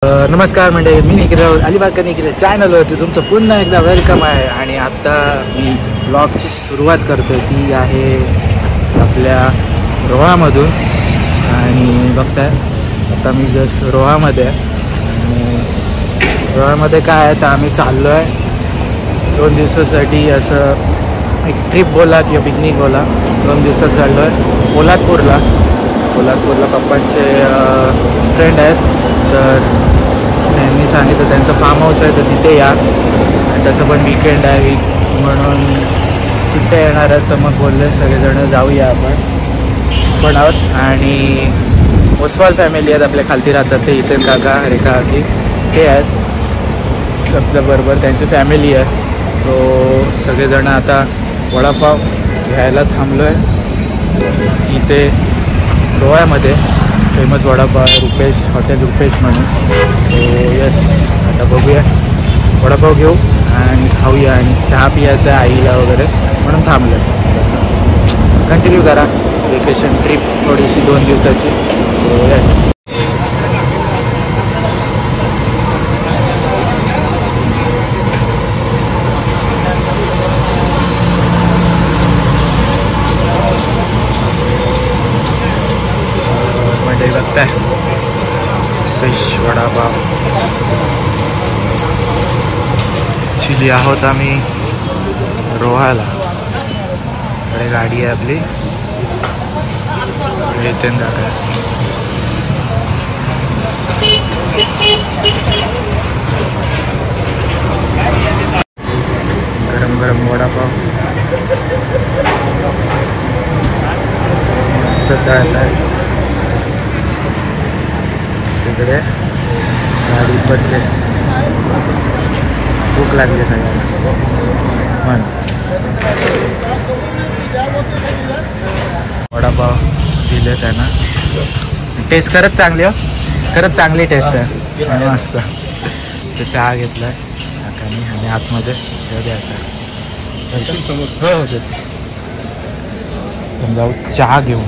नमस्कार मंडळी, मी निखिल अलिबाग का निखिल चॅनलवरती तुमचं पुन्हा एकदा वेलकम आहे. आणि आता मी ब्लॉगची सुरुवात करतो ती आहे आपल्या रोहामधून. आणि बघताय आता मी जस्ट रोहामध्ये आहे. आणि रोहामध्ये काय आहे तर आम्ही चाललो आहे 2 दिवसासाठी, असं एक ट्रिप बोला किंवा पिकनिक बोला. 2 दिवसात चाललो आहे पोलादपूरला. पप्पांचे फ्रेंड आहेत, तर त्यांनी सांगितलं त्यांचं फार्म हाऊस आहे तर तिथे या. आणि तसं पण वीकेंड आहे, वीक म्हणून सुट्ट्या येणार आहेत, तर मग बोलले सगळेजण जाऊया आपण आहोत. आणि ओसवाल फॅमिली आहेत आपल्या खालती राहतात ते, इथे काका रेखा की ते आहेत आपल्याबरोबर, त्यांची फॅमिली आहे. तो सगळेजण आता वडापाव घ्यायला थांबलो आहे इथे रोह्यामध्ये. फेमस वडापाव रुपेश, हॉटेल रुपेश म्हणून. सो यस, आता बघूया, वडापाव घेऊ आणि खाऊया आणि चहा पियाचा आईला वगैरे म्हणून थांबलं. कंटिन्यू करा वेकेशन ट्रिप थोडीशी 2 दिवसाची. सो यस, बघताय फिश वडापाव चिली आहोत आम्ही रोहाला. इकडे गाडी आहे आपली, येते जागा. गरम गरम वडापाव मस्त तळत आहे. तिकडे गाडी बसले, भूक लागली सगळ्यांना पण. वडापाव दिले त्यांना, टेस्ट खरंच चांगली हो, खरंच चांगली टेस्ट आहे, मस्त. तर चहा घेतला आहे काकांनी आणि आतमध्ये द्यायचा. हो देतो, जाऊ चहा घेऊ.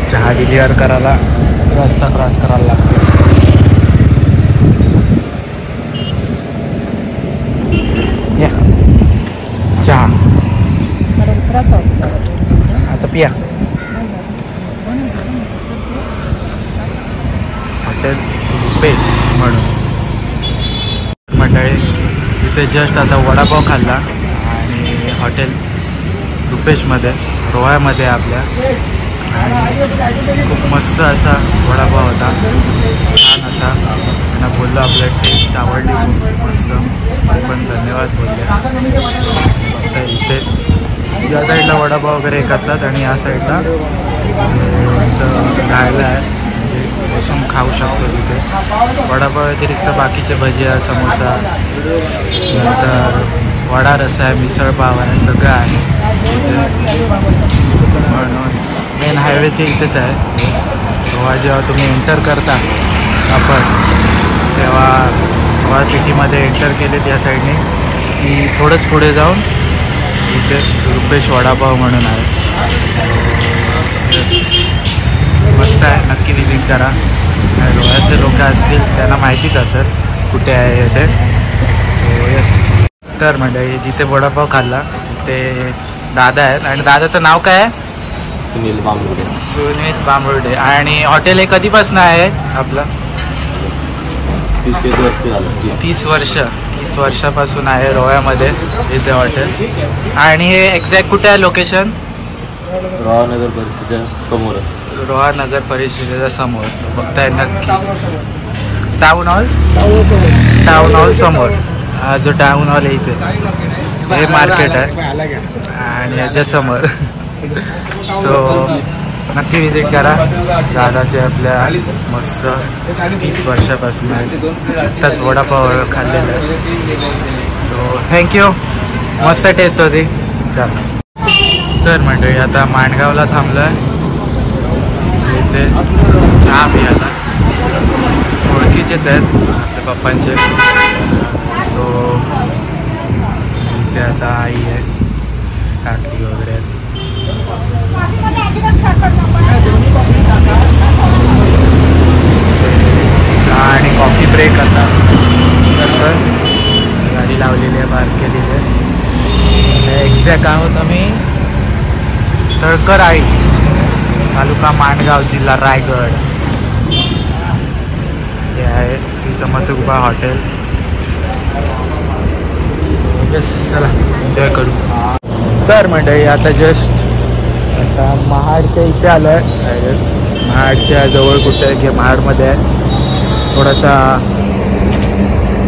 चहा डिलिव्हर करायला रस्ता क्रॉस करायला लागतो. या चहा आता पिया. हॉटेल रुपेश म्हणून मंडळी, तिथे जस्ट आता वडापाव खाल्ला आणि हॉटेल रुपेशमध्ये रोह्यामध्ये आपल्या. आणि खूप मस्त असा वडापाव होता, छान असा. त्यांना बोललो आपल्या टेस्ट आवडली खूप मस्त, पण धन्यवाद बोलले. फक्त इथे या साईडला वडापाव वगैरे करतात आणि या साईडला राहायला आहे, म्हणजे बसून खाऊ शकतो तिथे. वडापाव व्यतिरिक्त बाकीचे भजिया, समोसा, नंतर वडा रस्सा आहे, मिसळपाव आहे, सगळं आहे तिथे. म्हणून मेन हायवेचे इथेच आहे रोहा. जेव्हा तुम्ही एंटर करता आपण, तेव्हा रोहा सिटीमध्ये एंटर केले त्या साईडने की थोडंच पुढे जाऊन इथे रुपेश वडापाव म्हणून आहे. मस्त आहे, नक्की विजिट करा. रोह्याचे लोक असतील त्यांना माहितीच असेल कुठे आहे ते. यस, तर म्हणजे जिथे वडापाव खाल्ला ते दादा आहेत. आणि दादाचं नाव काय आहे? सुनील बांबुर्डे. आणि हॉटेल हे कधीपासून आहे आपलं? 30 वर्षापासून आहे रोह्यामध्ये इथे हॉटेल. आणि हे एक्झॅक्ट कुठे आहे लोकेशन? रोहा नगर परिषदेच्या समोर. बघताय नक्की, टाउन हॉल समोर. हा जो टाउन हॉल आहे इथे, हे मार्केट आहे आणि याच्यासमोर. सो नक्की विजिट करा. दादाचे आपल्या मस्त 30 वर्षापासून आहे. आत्ताच वडापाव खाल्लेला आहे. सो थँक्यू, मस्त टेस्ट होती. चला, तर मंडळी आता माणगावला थांबलो आहे इथे चहा पियाला. ओळखीचेच आहेत आपल्या पप्पांचे. सो इथे आता आई आहे, काकी वगैरे आहेत. एक्झॅक्ट आहोत आम्ही तळकर आई, तालुका माणगाव, जिल्हा रायगड. हे आहे श्री समर्थ कृपा हॉटेल. चला एन्जॉय करू. तर मंडळी आता जस्ट आता महाडच्या इथे आलो आहे. जस्ट महाडच्या जवळ कुठे आहे की महाडमध्ये आहे. थोडासा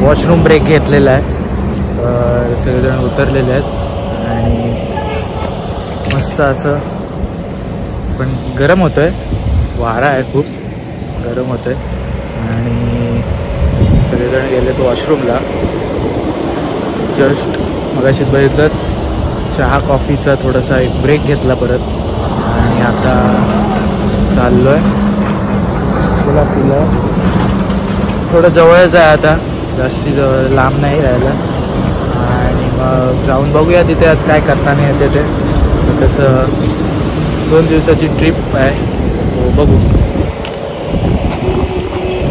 वॉशरूम ब्रेक घेतलेला आहे. तर सगळेजण उतरलेले आहेत आणि मस्त असं, पण गरम होतं आहे, वारा आहे, खूप गरम होतं आहे. आणि सगळेजण गेलेत वॉशरूमला. जस्ट मगाशीच बघितलं चहा कॉफीचा थोडासा एक ब्रेक घेतला परत आणि आता चाललो आहे कोल्हापूरला. थोडं जवळच आहे आता, जास्ती जवळ लांब नाही राहायला. आणि मग जाऊन बघूया तिथे आज काय करताना येते ते. तसं 2 दिवसाची ट्रिप आहे, हो बघू.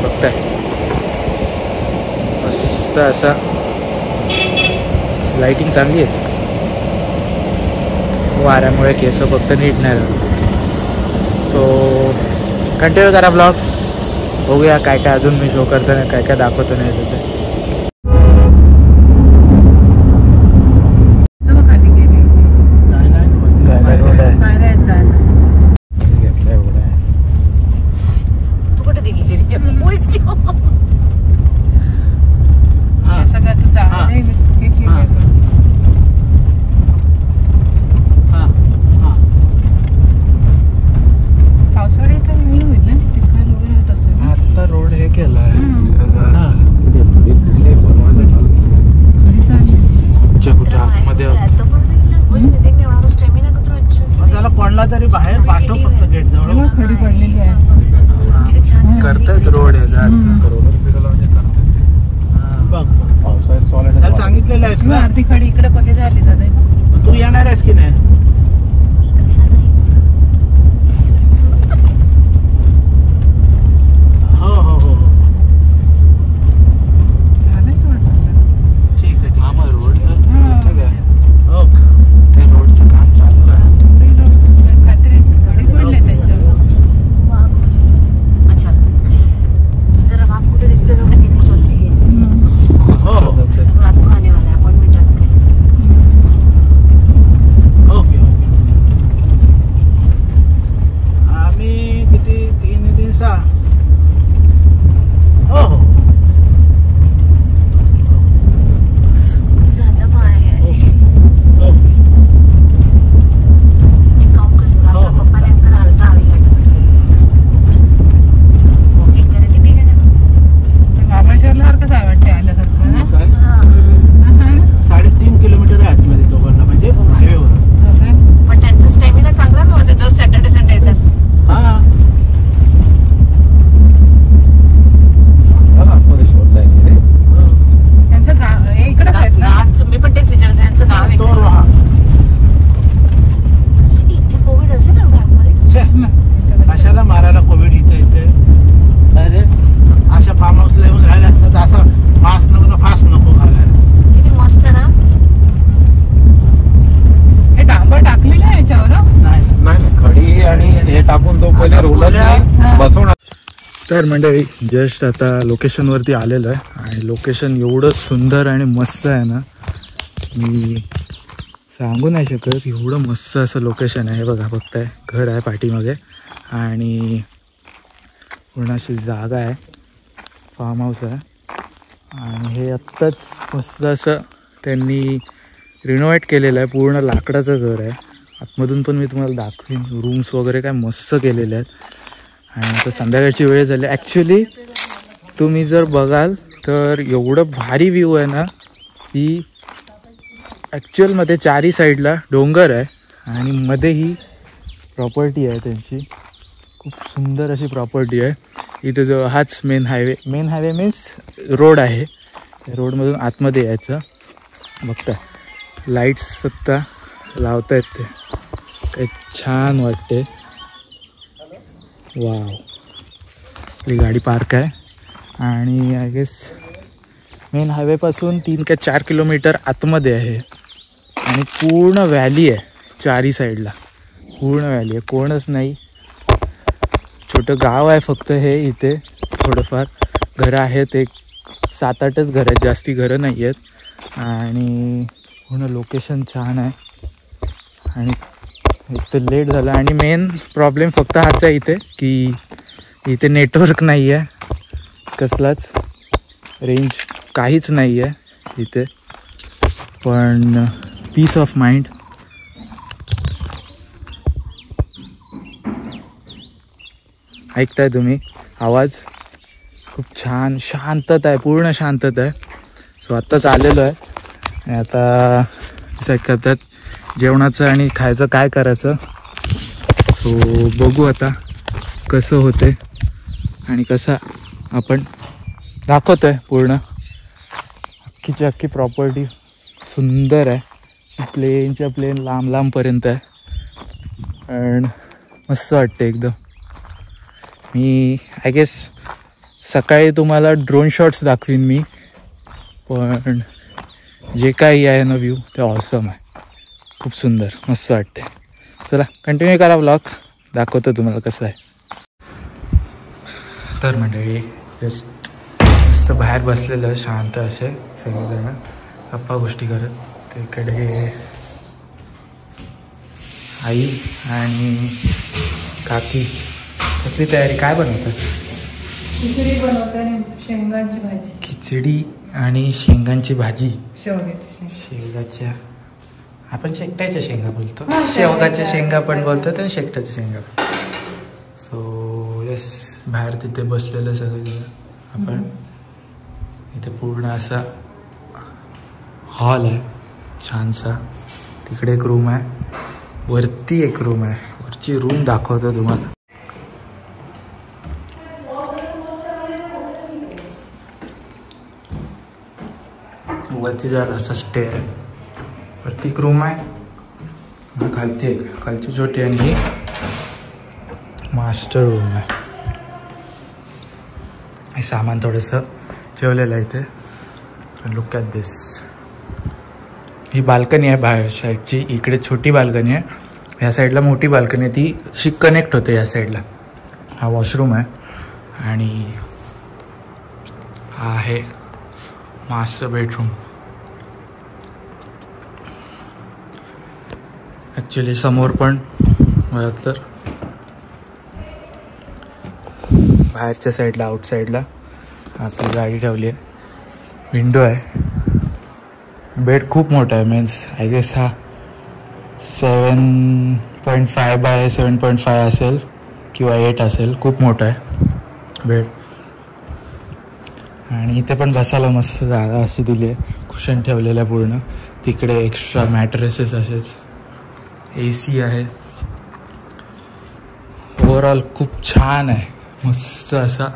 बघताय मस्त असा लाईटिंग चांगली आहे. वाऱ्यामुळे केस फक्त नीट नाही राहत. सो कंटिन्यू करा ब्लॉग. बघूया काय काय अजून मी शो करतो नाही, काय काय दाखवतो नाही तिथे. तरी बाहेर पाठव फक्त गेट जवळ खडी पडलेली आहे. करतायत रोड याचा अर्थ सांगितलेलं आहेस ना. अर्धी खडी इकडे पहिले झाली दादा. तू येणार आहेस की नाही? हो हो हो ठीक आहे. हा मग रोड काय हो ते रोडचं काम चालू आहे. तर मंडळी जस्ट आता लोकेशनवरती आलेलं आहे आणि लोकेशन एवढं सुंदर आणि मस्त आहे ना, मी सांगू नाही शकत. एवढं मस्त असं लोकेशन आहे. बघा बघताय, घर आहे पाठीमागे आणि पूर्ण अशी जागा आहे, फार्म हाऊस आहे. आणि हे आत्ताच मस्त असं त्यांनी रिनोव्हेट केलेलं आहे. पूर्ण लाकडाचं घर आहे. आतमधून पण मी तुम्हाला दाखवीन. रूम्स वगैरे काय मस्त केलेले आहेत. आणि आता संध्याकाळची वेळ झाली. ॲक्च्युली तुम्ही जर बघाल तर एवढं भारी व्ह्यू आहे ना, की ॲक्च्युअलमध्ये चारी साईडला डोंगर आहे आणि मध्ये ही प्रॉपर्टी आहे त्यांची. खूप सुंदर अशी प्रॉपर्टी आहे. इथे जो हाच मेन हायवे मीन्स रोड आहे. रोडमधून आतमध्ये यायचं. बघता लाईट्स आत्ता लावता आहेत, ते काही छान वाटते. वाव, आपली गाडी पार्क आहे आणि आय गेस मेन हायवेपासून 3 का 4 किलोमीटर आतमध्ये आहे. आणि पूर्ण व्हॅली आहे चारी साईडला, पूर्ण व्हॅली आहे, कोणच नाही. छोटं गाव आहे फक्त हे, इथे थोडंफार घरं आहेत, एक 7-8च घरं आहेत, जास्ती घरं नाही आहेत. आणि पूर्ण लोकेशन छान आहे. आणि एक तर लेट झालं आणि मेन प्रॉब्लेम फक्त हाच आहे इथे की इथे नेटवर्क नाही आहे, कसलाच रेंज काहीच नाही आहे इथे. पण पीस ऑफ माइंड. ऐकताय तुम्ही आवाज? खूप छान शांतता आहे, पूर्ण शांतता आहे. सो आत्ताच आलेलो आहे आणि आता डिसाईड करतात जेवणाचं आणि खायचं काय करायचं. सो बघू आता कसं होते आणि कसं आपण दाखवतो आहे. पूर्ण अख्खीची अख्खी प्रॉपर्टी सुंदर आहे, प्लेनच्या प्लेन लांब लांबपर्यंत आहे. आणि मस्त वाटते एकदम. मी आय गेस सकाळी तुम्हाला ड्रोन शॉट्स दाखवीन मी, पण जे काही आहे ना व्ह्यू ते ऑसम आहे, खूप सुंदर, मस्त वाटते. चला कंटिन्यू करा व्लॉग, दाखवतो तुम्हाला कसं आहे. तर मंडळी जस्ट मस्त बाहेर बसलेलं शांत असे सगळेजण गप्पा गोष्टी करत. तिकडे आई आणि काकी कसली तयारी, काय बनवतात? खिचडी बनवते आणि शेंगांची भाजी. खिचडी आणि शेंगांची भाजी. शेवग्याची शेवगाच्या, आपण शेकटाच्या शेंगा बोलतो, शेवगाच्या शेंगा पण बोलतात आणि शेकटाच्या शेंगा. सो यस, बाहेर तिथे बसलेलं सगळं आपण. इथे पूर्ण असा हॉल आहे छानसा. तिकडे एक रूम आहे, वरती एक रूम आहे. वरची रूम दाखवतो तुम्हाला. वरती जरा असा स्टेअर आहे, वरती एक रूम आहे, खालती एक, खालची छोटी आणि ही मास्टर रूम आहे. हे सामान थोडंसं ठेवलेलं आहे इथे. Look at this. He balcony आहे बाहेर साईडची, इकडे छोटी बाल्कनी आहे, ह्या साईडला मोठी बाल्कनी आहे, ती अशी कनेक्ट होते या साईडला. हा वॉशरूम आहे आणि हा आहे मास्टर बेडरूम. ॲक्च्युली समोर पण मला तर बाहेरच्या साईडला, आउट साईडला आपली गाडी ठेवली आहे, विंडो आहे. बेड खूप मोठा आहे, मीन्स आय गेस हा 7.5 बाय 7.5 असेल किंवा 8 असेल. खूप मोठा आहे बेड. आणि इथे पण बसायला मस्त जागा अशी दिली आहे, कुशन ठेवलेलं आहे पूर्ण. तिकडे एक्स्ट्रा मॅट्रेसेस असेच, AC आहे. ओव्हरऑल खूप छान आहे, मस्त असा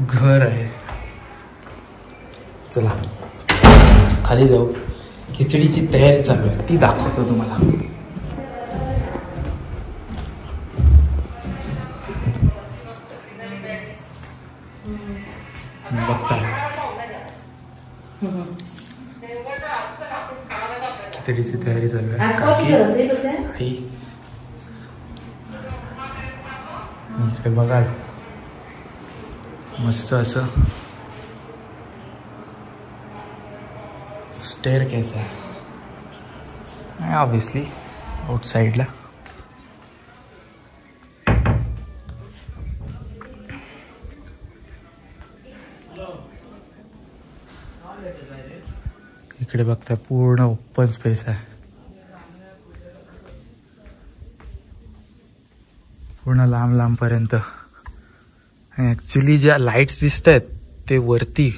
घर आहे. चला खाली जाऊ, खिचडीची तयारी चालू आहे ती दाखवतो तुम्हाला. बघताय खिचडीची तयारी चालू आहे. काकी आई इकडे बघा, मस्त असं स्टेअर केस आहे ऑब्विसली आउटसाईडला. इकडे बघता पूर्ण ओपन स्पेस आहे, पूर्ण लांब लांबपर्यंत. आणि ॲक्च्युली ज्या लाईट्स दिसत आहेत ते वरती,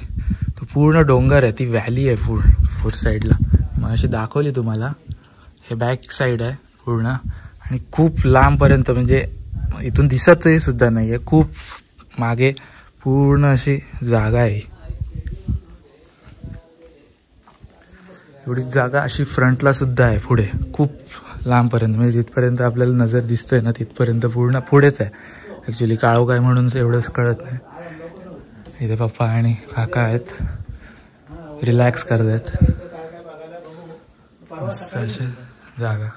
तो पूर्ण डोंगर आहे, ती व्हॅली आहे फोर साईडला. मग अशी दाखवली तुम्हाला. हे बॅक साईड आहे पूर्ण आणि खूप लांबपर्यंत, म्हणजे इथून दिसतही सुद्धा नाही आहे. खूप मागे पूर्ण अशी जागा आहे. एवढी जागा अशी फ्रंटला सुद्धा आहे पुढे, खूप लांबपर्यंत. म्हणजे जिथपर्यंत आपल्याला नजर दिसतोय ना तिथपर्यंत पूर्ण पुढेच आहे. ॲक्च्युली काळोख आहे म्हणून एवढंच कळत नाही. इथे पप्पा आणि काका आहेत. रिलॅक्स करतात. मस्त अशी जागा.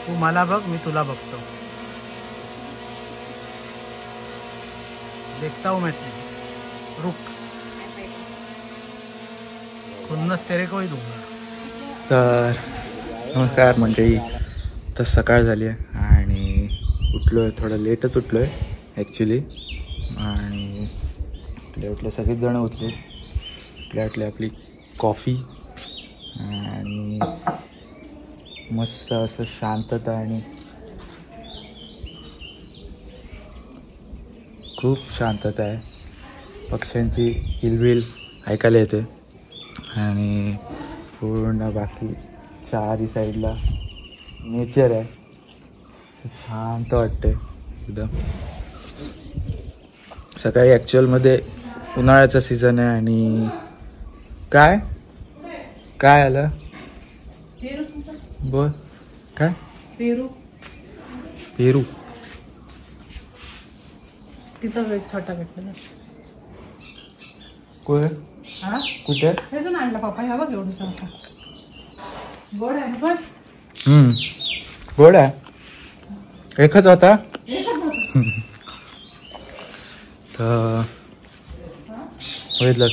तू मला बघ, मी तुला बघतो. देखता हूँ मैं तुझे. रुक. खुन्नस तेरे को ही दूंगा. तर नमस्कार मंडळी. तर सकाळ झाली आहे आणि उठलो आहे, थोडं लेटच उठलो आहे ॲक्च्युली. आणि उठले सगळेच जण उठले. उठले आपली कॉफी आणि मस्त असं शांतता आणि खूप शांतता आहे. पक्ष्यांची किलबिल ऐकायला येते आणि पूर्ण बाकी चारही साईडला नेचर आहे. शांत वाटते एकदम. सकाळी ॲक्च्युअलमध्ये उन्हाळ्याचा सीझन आहे आणि काय आलं बोल. काय पेरू पेरू तिथं एक छोटा भेटला. कुठे हे आणला पप्पा. ह्या बघ एवढं सांगता गोड आहे पण. गोड आहे. एकच होता. तर बघितलं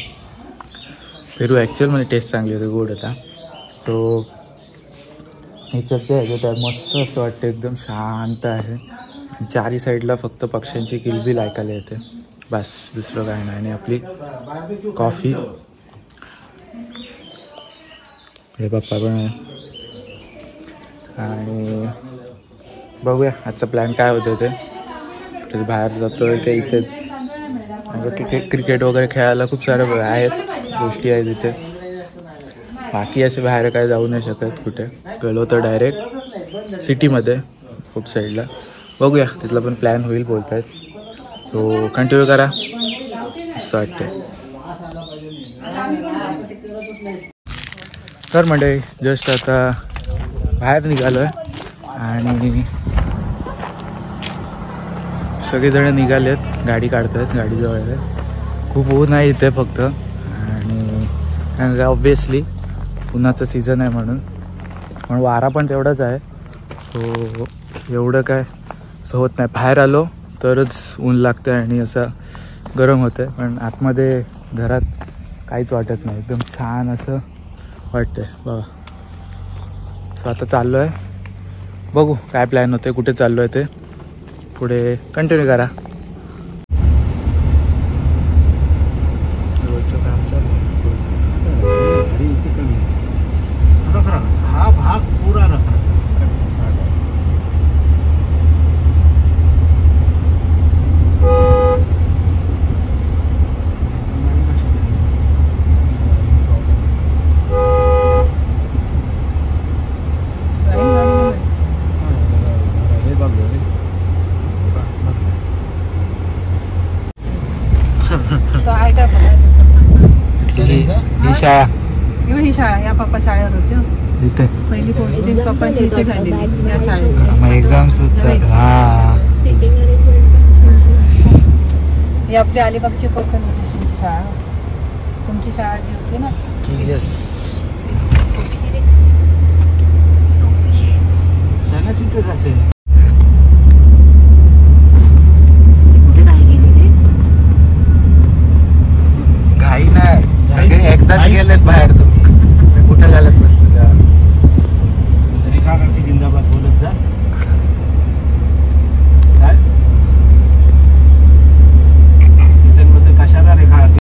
पेरू ॲक्च्युअलमध्ये टेस्ट चांगली होती, गोड होता. सो नेचरच्या ह्याच्या त्यात मस्त असं वाटतं, एकदम शांत आहे. चारी साईडला फक्त पक्ष्यांची किलबिल ऐकायला येते, बस दुसरं काय नाही. आणि आपली कॉफी. हे पप्पा पण आहे. आणि बघूया आजचा प्लॅन काय होतं ते. बाहेर जातो आहे की इथेच क्रिकेट वगैरे खेळायला खूप सारे आहेत गोष्टी आहेत इथे. बाकी असे बाहेर काय जाऊ नाही शकत. कुठे गेलो तर डायरेक्ट सिटीमध्ये खूप साईडला. बघूया तिथला पण प्लॅन होईल बोलत आहेत. सो कंटिन्यू करा असं वाटते. तर मंडळी जस्ट आता बाहेर निघालो आहे आणि सगळेजण निघाले आहेत, गाडी काढत आहेत, गाडीजवळ आहे. खूप ऊन आहे इथे फक्त. आणि ऑब्वियसली उन्हाचं सीझन आहे म्हणून वारा पण तेवढाच आहे. सो एवढं काय असं होत नाही. बाहेर आलो तरच ऊन लागतं आणि असं गरम होतं. पण आतमध्ये घरात काहीच वाटत नाही, एकदम छान असं वाटतंय बघा. सो आता चाललो आहे, बघू काय प्लॅन होते, कुठे चाललो आहे ते पुढे कंटिन्यू करा. हा भाग पुरा रखा. शाळा किंवा ही शाळा या पप्पा शाळेवर होते हो. इथे पहिली पोस्टिंग पप्पांची इथे झाली या शाळेत. मग एक्झाम्स हा ही आपली अलिबागची कोकण न्यूट्रिशनची शाळा. तुमची शाळा जी होती ना येस सगळ्याच इथेच असेल. घाई नाही सगळे एकदाच गेलेत बाहेर. तुम्ही कुठे घालत बसले रेखा काकी जिंदाबाद बोलत जा. काय इथे कशाला रेखा काकी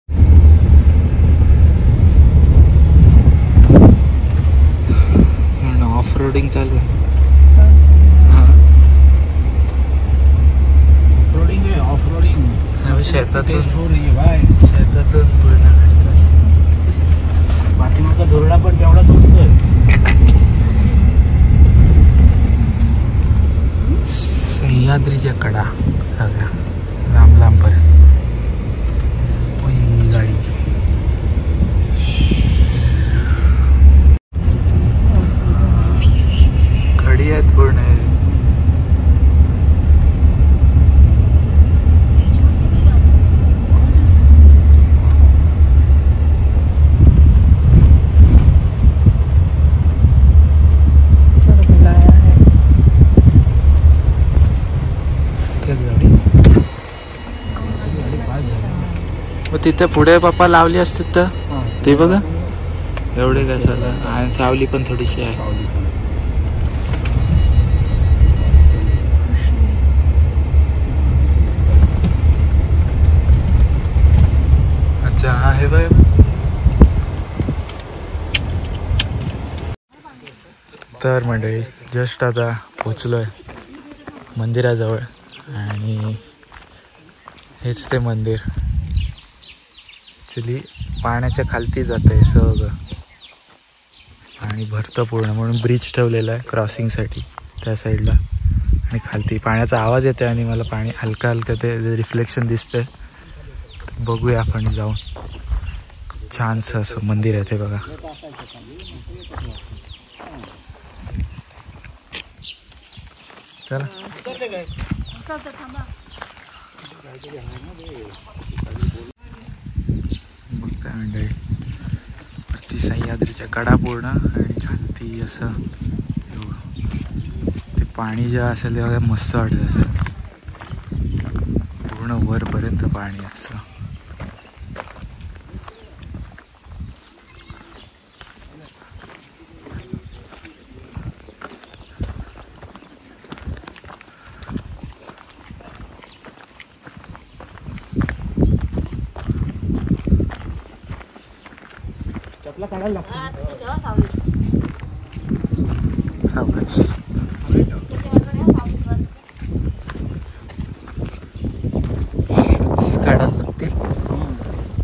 ऑफ रोडिंग चालू आहे. ऑफरोडिंग आहे. ऑफरोडिंग शेतातून बाय शेतातून पूर्ण गाडी चालू. पाठीमागचा धोरडा पण तेवढाच उठतोय. सह्याद्रीच्या कडा सगळ्या लांब लांब पर्यंत गाडी. खडी आहेत पूर्ण. मग तिथे पुढे पप्पा लावली असते तर ते बघा एवढे काय झालं. आणि सावली पण थोडीशी आहे. अच्छा हा हे बघ. तर मंडळी जस्ट आता पोचलोय मंदिराजवळ आणि हेच ते मंदिर. ॲक्च्युली पाण्याच्या खालती जात आहे सगळं आणि भरतं पूर्ण म्हणून ब्रिज ठेवलेला आहे क्रॉसिंगसाठी त्या साईडला. आणि खालती पाण्याचा आवाज येतो आणि मला पाणी हलका हलका ते रिफ्लेक्शन दिसतंय. बघूया आपण जाऊन. छानसं असं मंदिर आहे ते बघा. चला बघताय मंडळी वरती सह्याद्रीच्या कडा पूर्ण आणि खालती असं ते पाणी जे असेल ते बघा मस्त वाटत असेल. पूर्ण वरपर्यंत पाणी असं. सावकाश काढायला लागतील.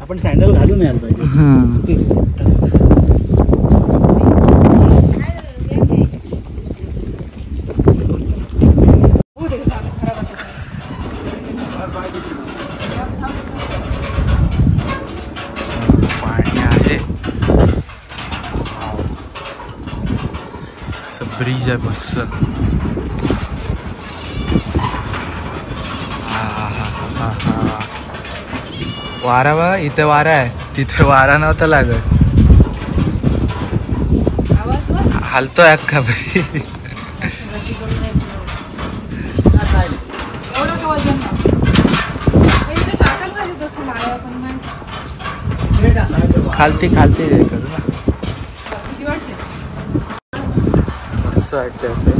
आपण सँडल घालून यायला पाहिजे. पाणी आहे. असं ब्रिज आहे मस्त. वारा बघा इथे वारा आहे तिथे वारा नव्हता लागत. हलतोय अख्खा बरी. खालती खालती करू ना. मस्त वाटतं असं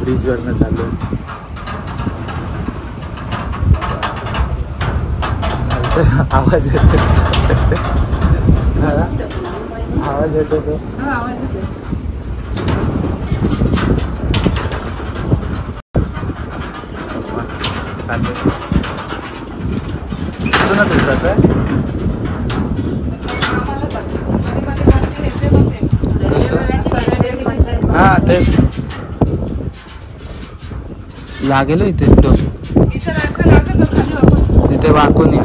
ब्रिजवरनं चालू. आवाज येतो. आवाज येतो तो. चालू इथूनच उतरायचं आहे. हा तेच लागेल इथे. इथे वाकून या.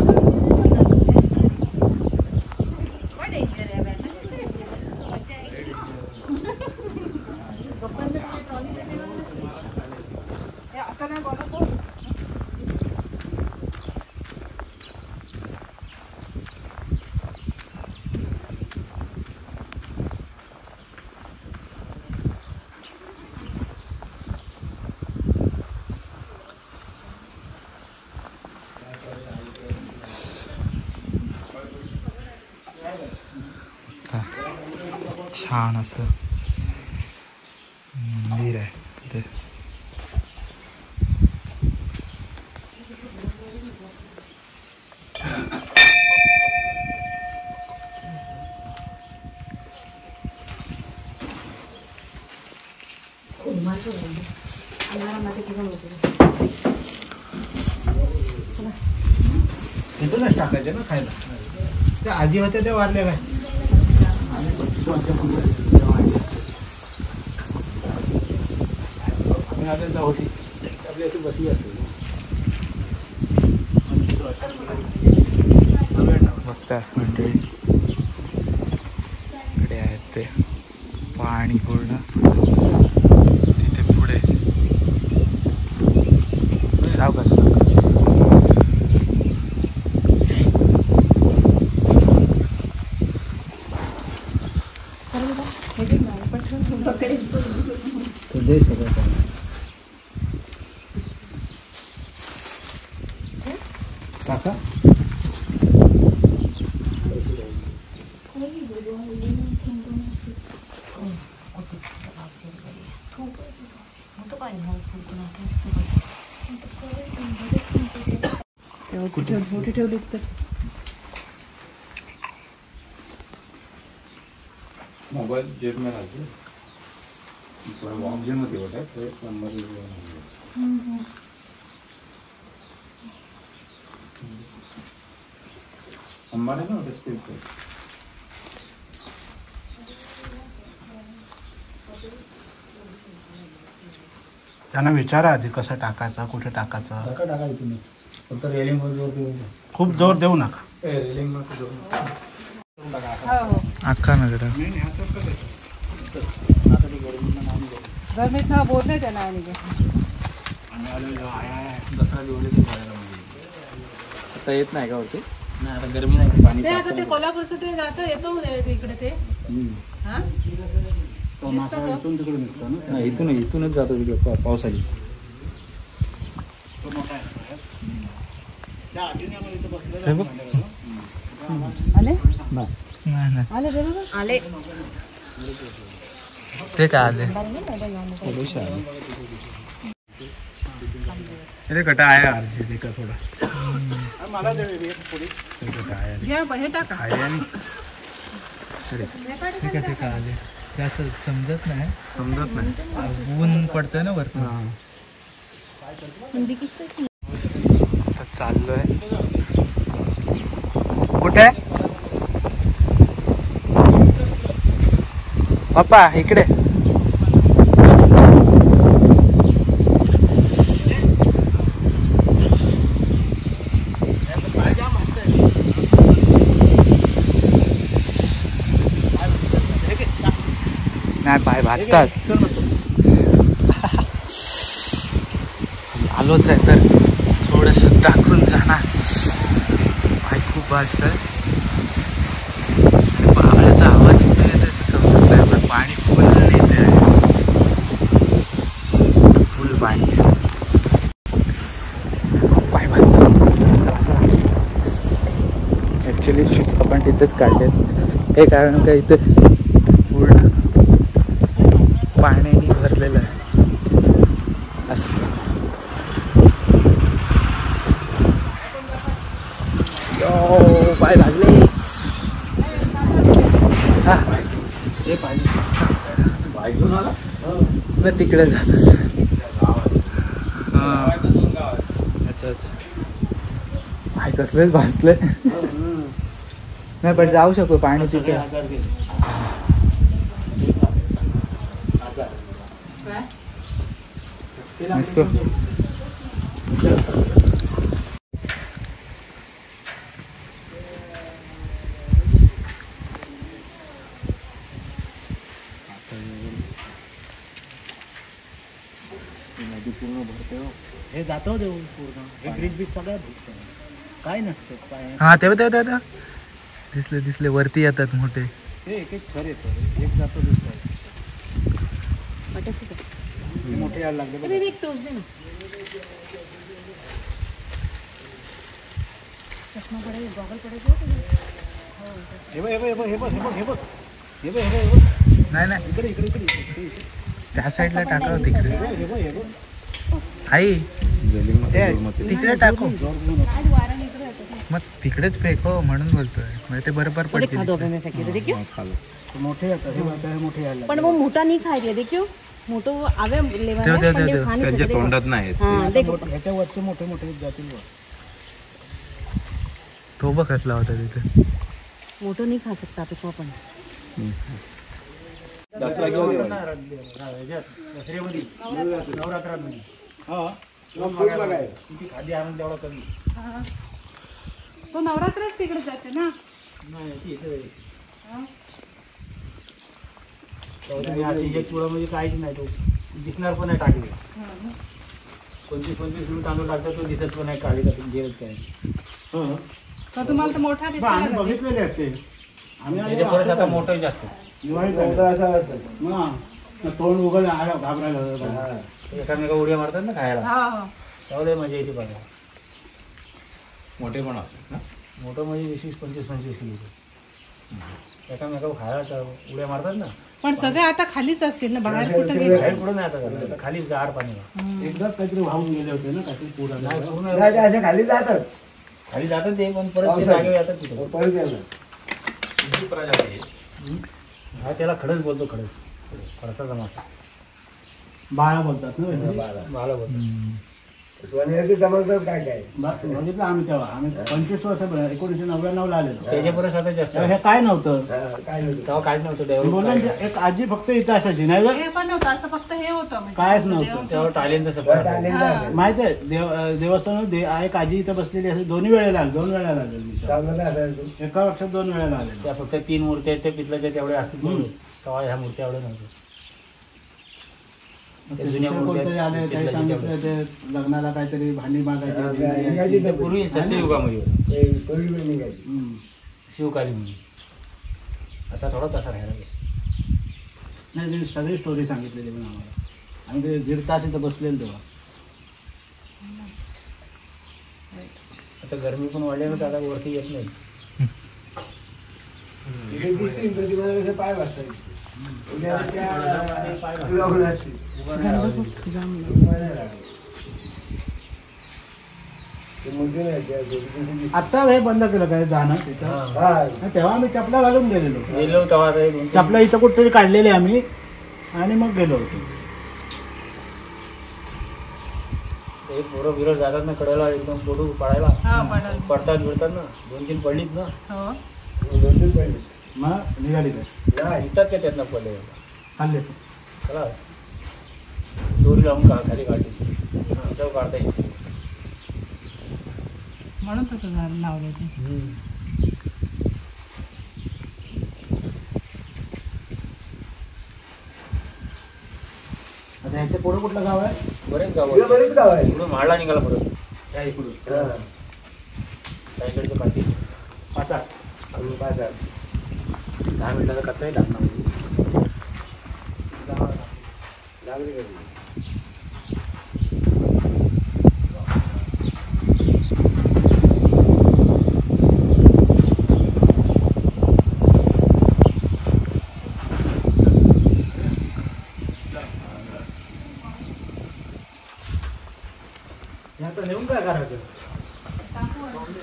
छान असं मंदिर आहे इथे. तिथूनच टाकायचे ना खायला. ते आजी होते ते वारले काय. होती आपली अशी बसली असते. बघता मंडळी इकडे आहेत ते पाणी पूर्ण तिथे पुढे सावकाश सावकाश. दे सगळं काका मोठी ठेवली तर मोबाइल जेब में रखिए. ऑक्सीजन मध्ये होता तो नंबर हमारे ना स्पीड पे त्यांना विचारा आधी कसं टाकायचं, कुठे टाकायचं. टाकायचं तुम्ही फक्त रेलिंग वर जोर देऊ नका. खूप जोर देऊ नका. रेलिंग वर जोर नका. अख्खा नगर गरमीत हा बोलले त्याला. आणि दसरा दिवाळीचं जायला म्हणजे आता येत नाही का होते. नाही आता गरमी नाही. पाणी ते आता ते कोल्हापूरचं ते जातं येतो इकडे ते. हा इथून तिकडे निघतो ना. नाही इथूनच जातो तिकडे पावसाची. हे बघ. आले नाही नाही आले बरोबर आले. ते काय आले अरे कटा आहे अर्धी का थोडा मला कटा आहे घ्या पण हे टाका. ठीक आहे ते काय आले ते असं समजत नाही. ऊन पडतंय ना वरती. आता चाललोय कुठे पप्पा इकडे. नाही पाय भाजतात. आलोच आहे तर थोडस दाखवून जाणार. पाय खूप भाजतात. पावसाचा आवाज कुठे येतोय ते समजत नाही पण पाणी फुल येते आहे. फुल पाणी पाय भाजतात. ॲक्च्युली शूज आपण तिथेच काढले. हे कारण का इथे पूर्ण पाण्याने भरलेलं आहे असं. पाय भाजले. हा हे पाहिजे मग तिकडे जात. अच्छा अच्छा पाय कसलेच भाजले. नाही पण जाऊ शकतो पाणी तिथे. मस्त. पूर्ण भरते. हे जातो देऊ पूर्ण. हे ब्रिज बीज सगळं काय नसतं काय. हा तेव्हा दिसले वरती येतात मोठे. हे एक एक थर येतो. एक जातो दुसरा मोठे यायला लागले. हे बघ हे बघ हे बघ हे बघ हे बघ हे बघ हे बघ, हे बघ, हे बघ. नाही नाही इकडे इकडे इकडे इकडे, इकडे. त्या साईडला टाकावं तिकडे. हे बघ, हे बघ, हे बघ. आई ते तिकडे टाकू जोर देऊ नको. आज वारा इकडे येतो. मग तिकडेच फेको म्हणून बोलतोय म्हणजे ते बरोबर पडतील. मोठे येतात, हे बघ, हे मोठे यायला पण वो मोटा नहीं खाई रहे देखियो मोटो आवे लेवा देव, है देव, पण देव. ये खा नहीं त्यांच्या सकते तोंडात नाही हाँ देखो लागले. ह्याच्या वरचे मोठे मोठे जातील बघ. तो बघ कसला होता तिथे. मोटो नहीं खा सकता पिको अपन दसरा घेऊन तो नवरात्रच तिकडे जाते ना. म्हणजे काहीच नाही तो दिसणार पण नाही टाकले 25-25 किलो तांदूळ टाकतो तो दिसत पण नाही काढली गेलच काय तर तुम्हाला तर मोठा आम्ही दिसला बघितलेले आहेत ते. आम्ही आलो त्याच्या परत असं आता झालं. मोठं जास्त दिवाळीत झालं. हां. तोंड उघड आलं घाबरायला लागलं. एकामेका उड्या मारतात ना खायला हा हा तेवढे मजा येते बघा मोठे पण असतात ना. मोठं म्हणजे 20-25 किलो एकामेका खायला उड्या मारतात ना. पण सगळे आता खालीच असतील ना बाहेर कुठं गेले. बाहेर पुढे नाही आता झालं. आता खालीच गार पाणी एकदाच काहीतरी वाहून गेले होते ना काहीतरी पूर आला. नाही पूर्ण खाली जातात ते पण परत ते जागेवर येतात तिथं किती प्रजाती आहे? हा त्याला खडस बोलतो खडसाचा मासा बाळा बोलतात ना. मला बोलतो बघितलं आम्ही तेव्हा. आम्ही 25 वर्ष 1999 ला आलेलो. त्याच्या परत आता जास्त तेव्हा हे काय नव्हतं. तेव्हा काहीच नव्हतं डेव्हलप बोललं एक आजी फक्त इथं असायची नाही तर हे पण नव्हतं असं फक्त हे होतं म्हणजे कायच नव्हतं. तेव्हा टायलेंचा सपोर्ट माहिती आहे देवस्थान एक आजी इथं बसलेली असे 2 वेळेला आलेली. एका वर्षात 2 वेळेला आलेलो. त्या फक्त 3 मूर्त्या आहेत त्या पितळाच्या तेवढ्या असतील तेवढेच. तेव्हा ह्या मूर्त्या एवढ्या नव्हत्या त्या जुन्या कोणतरी आले मूर्त्या काही पितळाच्या सांगितलं तेवढ्या. ते लग्नाला काहीतरी भांडी मागायची. त्या पूर्वी सत्ययुगामध्ये शिवकाली म्हणून आता थोडा तसा राहायला लागला. नाही त्यांनी सगळी स्टोरी सांगितलेली पण आम्हाला. आम्ही ते 1.5 तास इथं बसलेलो तेव्हा. आता गरमी पण वाढली ना तर आता वरती येत नाही. आता हे बंद केलं काय जाणं तिथं. तेव्हा आम्ही चपला घालून गेलेलो. गेलो तेव्हा आता हे चपला इथं कुठेतरी काढलेली आम्ही आणि मग गेलो होतो. ते पोरं बिरं जातात ना कडेला एकदम फोटो पाडायला हा पडल. पडतात बिडतात ना 2-3 पडलीत ना हो मग निघाली काय दिसतात का त्यातनं पडले खाल्ले. चला दोरी लावून खाली काढली त्याच्यावर काढता येईल. म्हणून तसं झालं लावलं ते. आता ह्याच्या पुढे कुठलं गाव आहे? बरेच गाव इकडून म्हाडला निघाला परत त्या इकडून साईकडच्या पाठी 10 मिनिटाचा कचराही लागणार. ह्याचं नेऊन काय करायचं?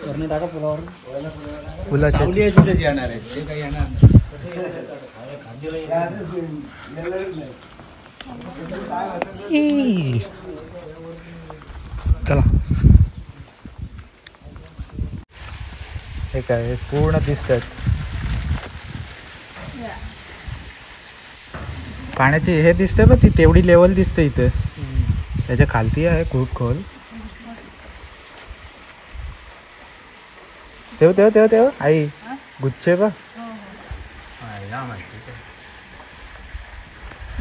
वरनं टाका पुलावर फुलाच्या सावली आहे तिथेच येणार आहे. ते काही येणार नाही. चला हे काय पूर्ण दिसतात. पाण्याची हे दिसते बघ ती तेवढी लेवल दिसते इथे. त्याच्या खालती आहे खूप खोल. तेव्हा तेव्हा तेव्हा तेव्हा आई गुच्छे बघ.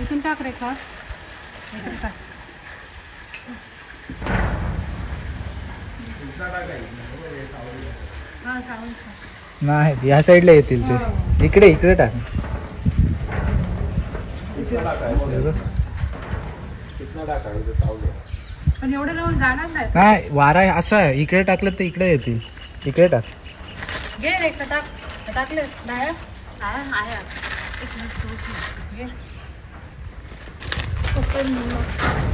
इथून टाक रेखा. इथून टाक. हा सावली. नाही या साईडला येतील ते. इकडे इकडे टाक. पण एवढं लावून जाणार नाही. नाही वारा असा आहे. इकडे टाकलं तर इकडे येतील. इकडे टाक. घे रेखा टाक. टाकले डाळ्या आहे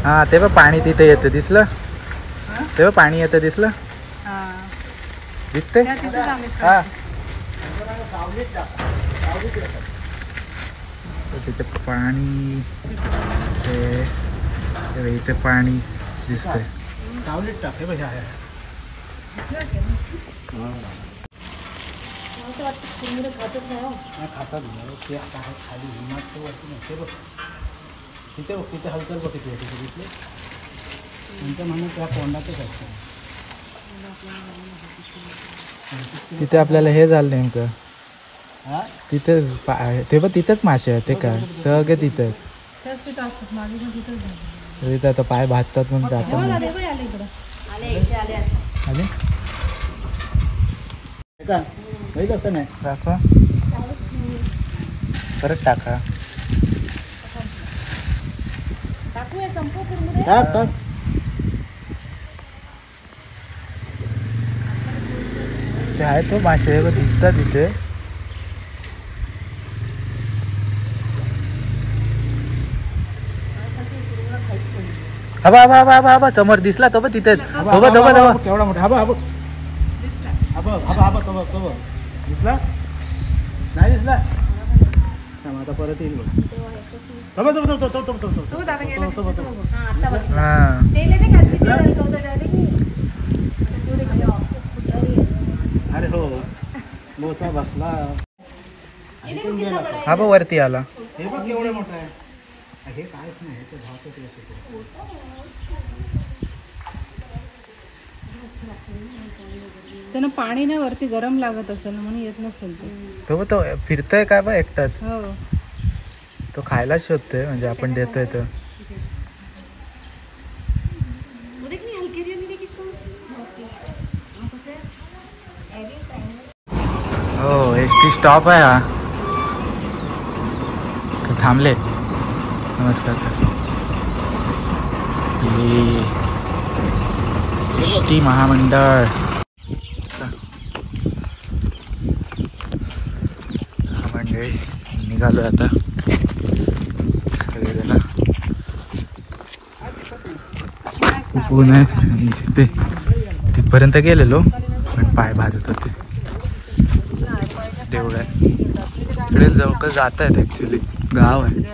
हा तेव्हा पाणी तिथे येतं दिसलं, तेव्हा पाणी येतं दिसलं, दिसते हा तिथे पाणी, इथे पाणी दिसतंय. सावलीत टाक हे बघ ह्या खातात ते आता आहे खाली हिमात वरती नाही ते बघ तिथे बघ तिथे हलचल बघ किती होती तिथले त्यांच्या म्हणून त्या कोंडातच असतं. तिथे आपल्याला हे झालं नेमकं हा तिथेच तेव्हा तिथेच मासे आहेत ते काय सगळे तिथेच तिथं असतात माझे पण तिथंच झालं. तिथे आता पाय भाजतात म्हणून हो जातात ना, ते पण आले इकडं. आले का माहीत असतं नाही दाखवा परत टाका टाकूया संपू पूर्ण टाक टाक ते आहे तो मासे दिसतात तिथे. हबा हबा हबा हबा हबा समोर दिसला तो बघ तिथेच. तो बघ तो बघ तो बघ. केवढा मोठा हा बघ हा बघ हा बघ हा बघ तो बघ तो बघ दिसला नाही दिसला थांब आता परत येईल बघ तो बघ तो तो तो तो तो तो दादा गेला तो बघ हा आता बघ हा तेल येते खालची तेल हलकवतं डायरेक्ट अरे हो मोठा बसला ऐकून गेला तो. हा बघ वरती आला. हे बघ केवढं मोठं आहे हे कायच नाही हे तर धावतच येते. त्यानं पाणी नाही वरती गरम लागत असेल म्हणून येत नसेल ते. तो बघ तो फिरतोय काय बघ एकटाच. हो तो खायला शोधतोय म्हणजे आपण देतोय तर. देख नहीं हल्के रिया नहीं किसको हो एसटी स्टॉप आहे हा. तर थांबले. नमस्कार. एसटी महामंडळ. हा मंडळी निघालो आता खरेदीला. खूप ऊन आहे आणि तिथे तिथपर्यंत गेलेलो पण पाय भाजत होते. देऊळ आहे इकडे जवळ जात आहेत ॲक्च्युली गाव आहे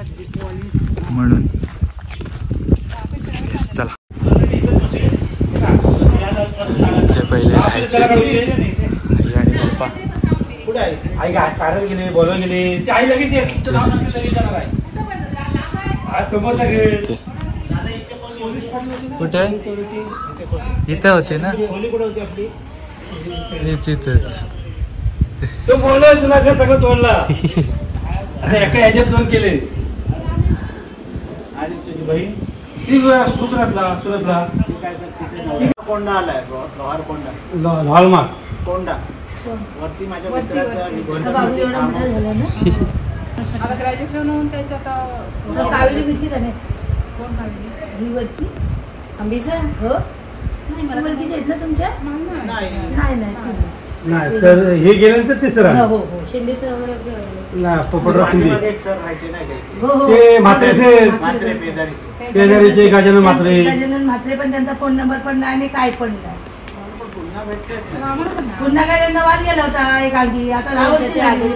म्हणून. चला इथे पहिले राहायचे आई आणि पप्पा. कुठे आहे आई काय काढायला गेले बोलवायला गेले ते आई लगेच ये. कुठं जाऊन लगेच जाणार आहे आज समोर लगेच कुठे इथे होते ना खोली कुठे होती आपली इथेच. तो बोललोय तुला घर सगळं तोडला आता एका ह्याच्यात दोन केले. आणि तुझी बहीण ती गुजरातला सुरतला ती काय करते तिथे कोंडा आलाय लोहार कोंडा हॉलमार्क कोंडा वरती माझ्या वरती, मित्राचा वरती. विषय आता बाबू एवढं काम मोठं होतं. झालं ना. आता ग्रॅज्युएशन होऊन त्याचं आता कावेरी बिसी का नाही. कोण कावेरी रिवरची आंबीचा हो नाही मला किती आहेत ना तुमच्या नाही नाही नाही नाही सर हे गेल्यानंतर तिसरा हो हो शिंदेचं वगैरे ना पोपटराव शिंदे पाठीमागे एक सर राहायचे नाही काही हो हो ते म्हात्रेचे मात्रे पेदारी पेदारीचे गजानन म्हात्रे गजानन म्हात्रे पण त्यांचा फोन नंबर पण नाही आणि काय पण नाही. पण पुन्हा भेटतात पुन्हा काय त्यांना वाद गेला होता एक आगी आता 10 वर्ष झाली.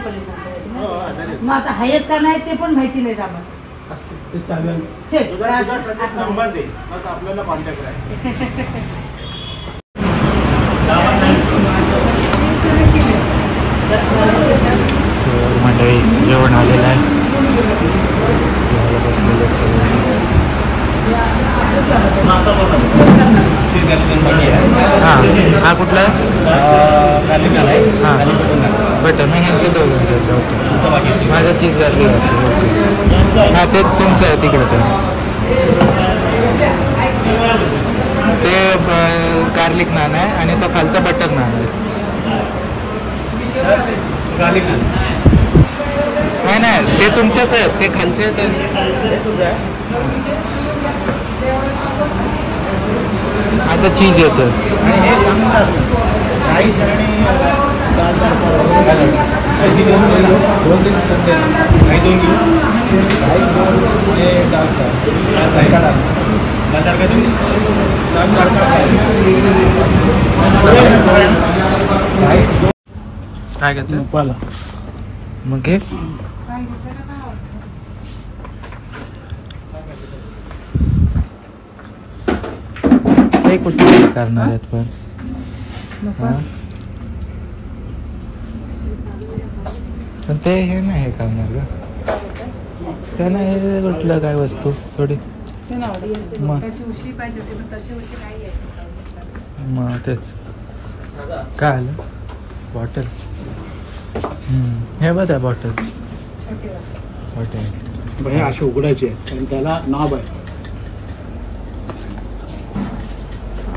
हो आजारी मग आता हयत का नाही ते पण माहिती नाही आम्हाला. असते ते चालू आहे. छे, तुझा असं- सगळ्यात नंबर दे मग आपल्याला कॉन्टॅक्ट राहील. मंडळी जेवण आलेलं आहे. जेवायला बसलेलं हां हा कुठला आहे हां बटर मी ह्यांचे दोघांचे ओके. माझा चीज गार्लिक ओके. हां ते तुमचं आहे तिकडे ते गार्लिक नान आहे आणि तो खालचा बटर नान आहे. नाही नाही ते तुमच्याच आहे ते खालचे ते माझा चीज येतं आणि हे सांगतात राईस आणि दाल तडका ऐसी दोन डिश करते काही 2 किलो हे डाळ तडका तडका देऊन काय करते पाला मग हे ते कुठे करणार आहेत पण हा? पण ते हे नाही हे करणार का त्यांना हे कुठलं काय वस्तू थोडी मग उशी पाहिजे होती पण तशी उशी नाही आहे. मग तेच काय आलं बॉटल हे बघा बॉटल्स छोटे हे असे उघडायचे आहेत आणि त्याला नॉब आहे.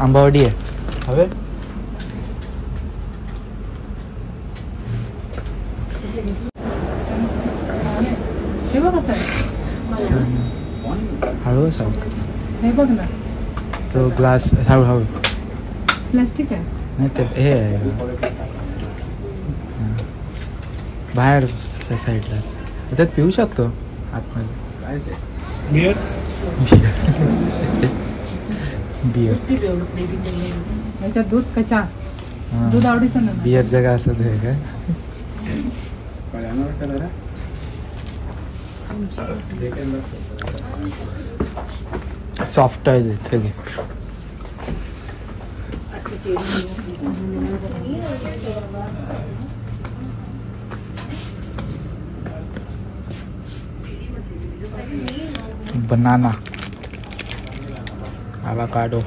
आंबावडी आहे हवे हे बघ कसं आहे. हळू सांग हे बघ ना तो ग्लास हळूहळू प्लास्टिक आहे. नाही ते हे आहे हां. बाहेर साईडलाच त्यात पिऊ शकतो आतमध्ये बिअर बियर याच्यात दूध का चहा दूध आवडीचं ना बियर जगा असं ते काय सॉफ्ट आहे सगळे बनाना avocado